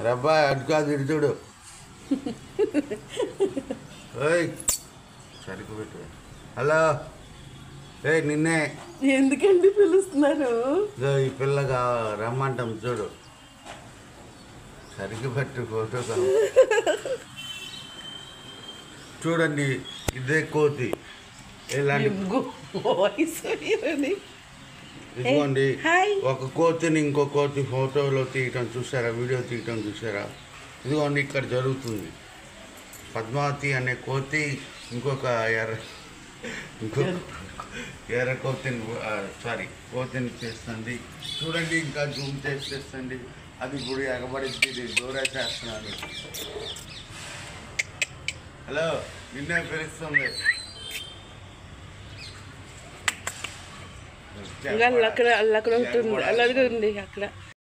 రబ్బా అటు కాదు ఇటు చూడు. ఓయ్ సరిగ్గా పెట్టు. హలో నిన్నే. ఎందుకండి పిలుస్తున్నారు? ఈ పిల్లగా రమ్మంటాం చూడు. సరిగ్గా పెట్టు ఫోటో. చూడండి ఇదే కోతి. ఇదిగోండి ఒక కోతిని ఇంకో కోతి ఫోటోలో తీయటం చూసారా, వీడియో తీయటం చూసారా? ఇదిగోండి ఇక్కడ జరుగుతుంది. పద్మావతి అనే కోతి ఇంకొక ఎర్ర కోతిని కోతిని చేస్తుంది. చూడండి ఇంకా జూమ్ చేసేస్తుంది. అది గుడి ఎగబడిద్ది, దూరేసేస్తున్నాడు. హలో నిన్నే పిలుస్తుంది. అక్కడ ఉంటుంది, అలాగే ఉంది అక్కడ.